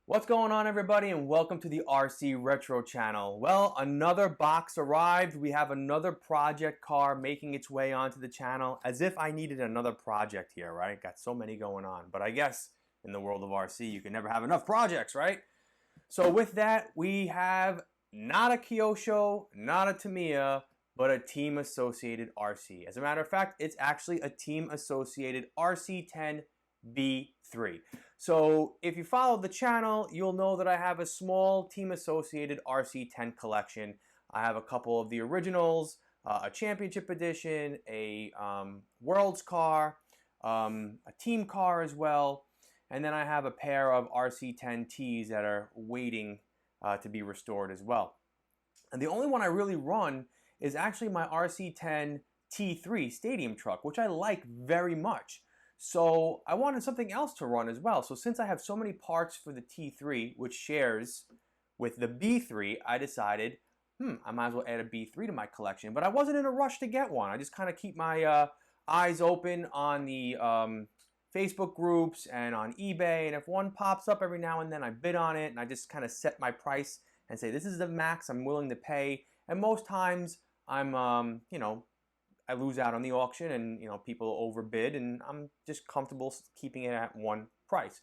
What's going on, everybody, and welcome to the RC Retro channel. Well, another box arrived. We have another project car making its way onto the channel, as if I needed another project here, right? Got so many going on, but I guess in the world of RC you can never have enough projects, right? So with that, we have not a Kyosho, not a Tamiya, but a Team Associated RC. As a matter of fact, it's actually a Team Associated RC10B3. So if you follow the channel, you'll know that I have a small Team Associated RC10 collection. I have a couple of the originals, a championship edition, a world's car, a team car as well, and then I have a pair of RC10Ts that are waiting to be restored as well. And the only one I really run is actually my RC10T3 stadium truck, which I like very much. So I wanted something else to run as well. So since I have so many parts for the T3, which shares with the B3, I decided, I might as well add a B3 to my collection. But I wasn't in a rush to get one. I just kind of keep my eyes open on the Facebook groups and on eBay. And if one pops up every now and then, I bid on it. And I just kind of set my price and say, this is the max I'm willing to pay. And most times I'm, I lose out on the auction and people overbid, and I'm just comfortable keeping it at one price.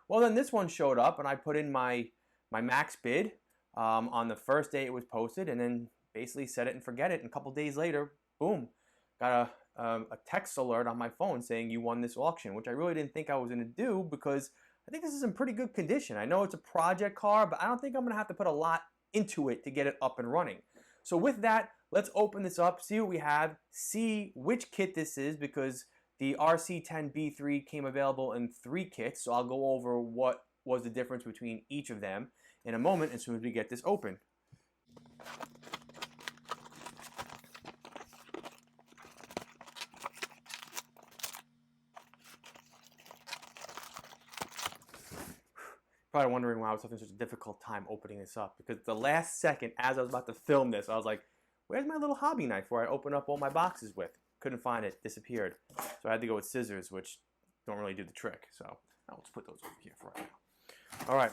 Well, then this one showed up and I put in my max bid on the first day it was posted, and then basically set it and forget it, and a couple days later, boom, got a text alert on my phone saying you won this auction, which I really didn't think I was going to do because I think this is in pretty good condition. I know it's a project car, but I don't think I'm going to have to put a lot into it to get it up and running. So with that, let's open this up, see what we have, see which kit this is, because the RC10B3 came available in 3 kits, so I'll go over what was the difference between each of them in a moment as soon as we get this open. Probably wondering why I was having such a difficult time opening this up, because the last second as I was about to film this, I was like, where's my little hobby knife where I open up all my boxes with? Couldn't find it, disappeared. So I had to go with scissors, which don't really do the trick. So I'll just put those over here for right now. All right,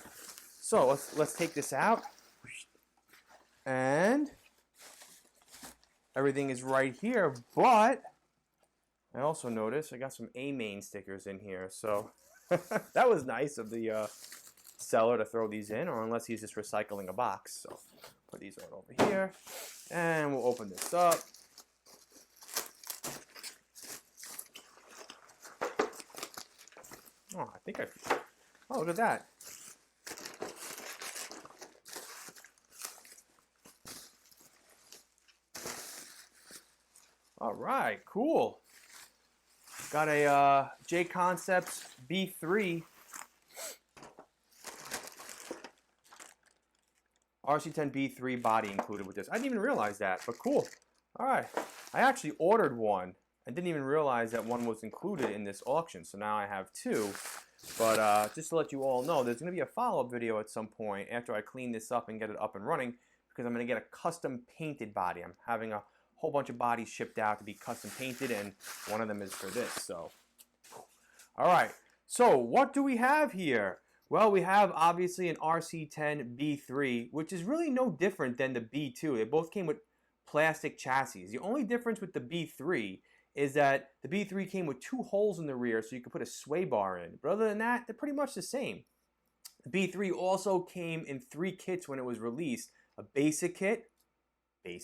so let's take this out. And everything is right here, but I also noticed I got some A-main stickers in here. So that was nice of the seller to throw these in, or unless he's just recycling a box. So put these on over here, and we'll open this up. Oh, I think oh, look at that. All right, cool. Got a J Concepts B3 RC10B3 body included with this. I didn't even realize that, but cool. All right, I actually ordered one. I didn't even realize that one was included in this auction, so now I have 2. But just to let you all know, there's going to be a follow-up video at some point after I clean this up and get it up and running, because I'm going to get a custom painted body. I'm having a whole bunch of bodies shipped out to be custom painted, and one of them is for this. So, all right. So what do we have here? Well, we have obviously an RC10B3, which is really no different than the B2. They both came with plastic chassis. The only difference with the B3 is that the B3 came with 2 holes in the rear so you could put a sway bar in. But other than that, they're pretty much the same. The B3 also came in 3 kits when it was released. A basic kit, a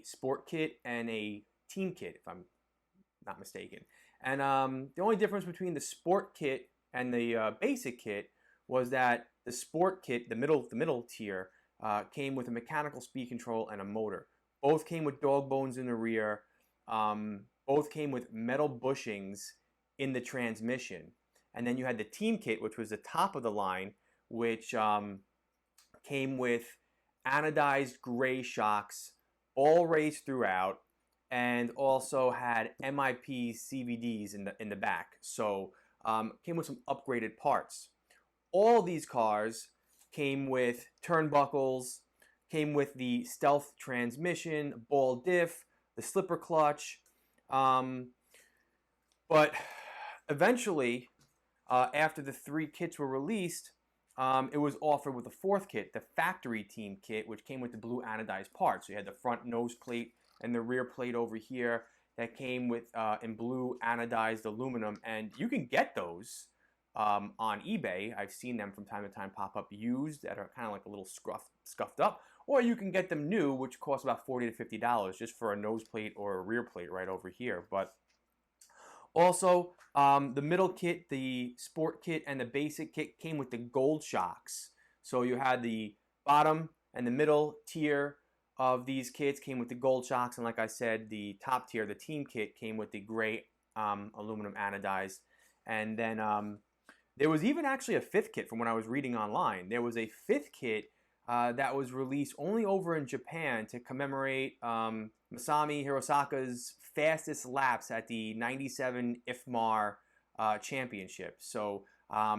sport kit, and a team kit, if I'm not mistaken. And the only difference between the sport kit and the basic kit was that the sport kit, the middle tier, came with a mechanical speed control and a motor. Both came with dog bones in the rear. Both came with metal bushings in the transmission. And then you had the team kit, which was the top of the line, which came with anodized gray shocks, all raced throughout, and also had MIP CVDs in the back. So came with some upgraded parts. All these cars came with turnbuckles, came with the stealth transmission, ball diff, the slipper clutch, but eventually after the 3 kits were released, it was offered with a 4th kit, the factory team kit, which came with the blue anodized parts. So you had the front nose plate and the rear plate over here that came with in blue anodized aluminum, and you can get those on eBay. I've seen them from time to time pop up used that are kind of like a little scuffed up, or you can get them new, which cost about $40 to $50 just for a nose plate or a rear plate right over here. But also, the middle kit, the sport kit, and the basic kit came with the gold shocks. So you had the bottom and the middle tier of these kits came with the gold shocks, and like I said, the top tier, the team kit, came with the gray aluminum anodized. And then there was even actually a 5th kit from when I was reading online. There was a 5th kit that was released only over in Japan to commemorate Masami Hirosaka's fastest laps at the 97 IFMAR championship. So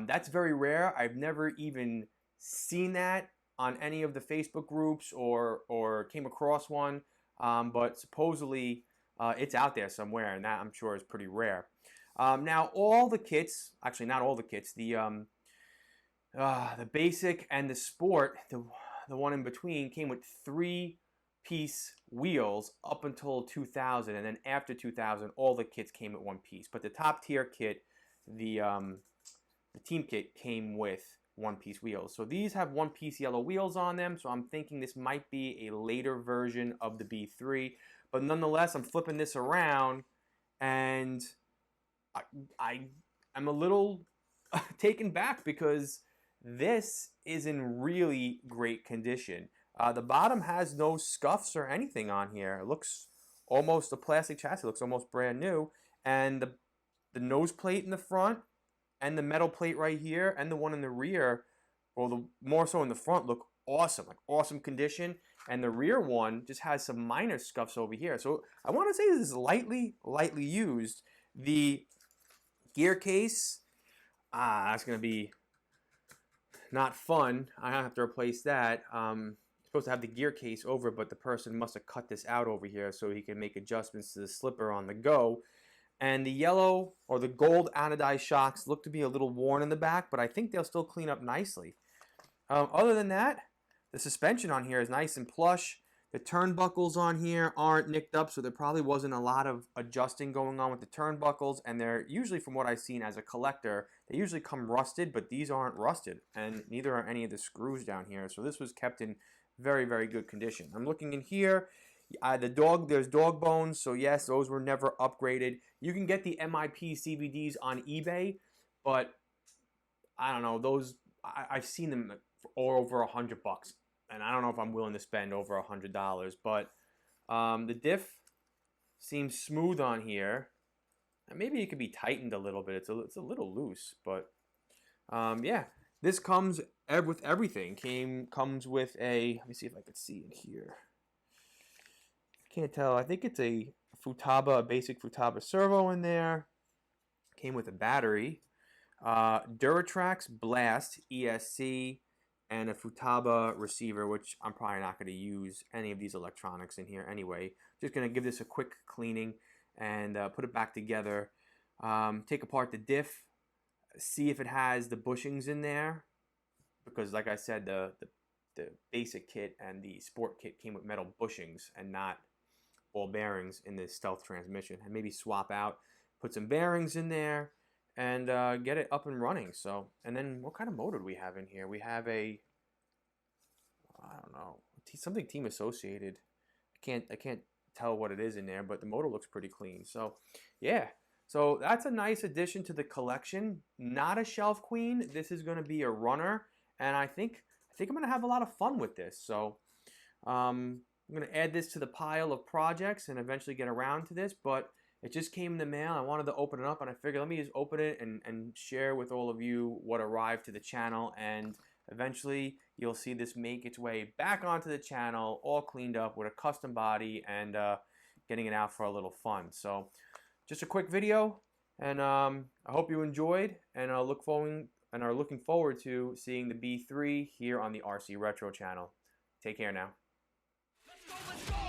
that's very rare. I've never even seen that on any of the Facebook groups or came across one, but supposedly it's out there somewhere, and that I'm sure is pretty rare. Now all the kits, actually not all the kits, the basic and the sport, the one in between, came with 3-piece wheels up until 2000, and then after 2000 all the kits came with 1 piece. But the top tier kit, the team kit, came with 1-piece wheels. So these have 1-piece yellow wheels on them, so I'm thinking this might be a later version of the B3. But nonetheless, I'm flipping this around, and I'm a little taken back because this is in really great condition. The bottom has no scuffs or anything on here. It looks almost, a plastic chassis looks almost brand new. And the nose plate in the front and the metal plate right here and the one in the rear, or the more so in the front, look awesome, like awesome condition. And the rear one just has some minor scuffs over here. So I want to say this is lightly used. The gear case, that's going to be not fun. I have to replace that. Supposed to have the gear case over, but the person must have cut this out over here so he can make adjustments to the slipper on the go. And the yellow or the gold anodized shocks look to be a little worn in the back, but I think they'll still clean up nicely. Other than that, the suspension on here is nice and plush. The turnbuckles on here aren't nicked up, so there probably wasn't a lot of adjusting going on with the turnbuckles, and they're usually, from what I've seen as a collector, they usually come rusted, but these aren't rusted, and neither are any of the screws down here, so this was kept in very, very good condition. I'm looking in here. There's dog bones, so yes, those were never upgraded. You can get the MIP CVDs on eBay, but I don't know, those, I've seen them for over $100, and I don't know if I'm willing to spend over $100, but the diff seems smooth on here. And maybe it could be tightened a little bit. It's a little loose, but yeah, this comes with everything. Comes with a, let me see if I could see it here. Can't tell. I think it's a basic Futaba servo in there. Came with a battery, Duratrax Blast ESC, and a Futaba receiver, which I'm probably not going to use any of these electronics in here anyway. Just going to give this a quick cleaning and put it back together. Take apart the diff, see if it has the bushings in there, because like I said, the basic kit and the sport kit came with metal bushings and not ball bearings in this stealth transmission. And maybe swap out, put some bearings in there, and get it up and running. So, and then what kind of motor do we have in here? We have a, I don't know, something Team Associated. I can't tell what it is in there, but the motor looks pretty clean. So, yeah. So that's a nice addition to the collection. Not a shelf queen. This is going to be a runner, and I think I'm going to have a lot of fun with this. So, I'm going to add this to the pile of projects and eventually get around to this, but it just came in the mail. I wanted to open it up, and I figured let me just open it and share with all of you what arrived to the channel, and eventually you'll see this make its way back onto the channel, all cleaned up with a custom body and getting it out for a little fun. So just a quick video, and I hope you enjoyed, and are looking forward to seeing the B3 here on the RC Retro channel. Take care now. Let's go, let's go!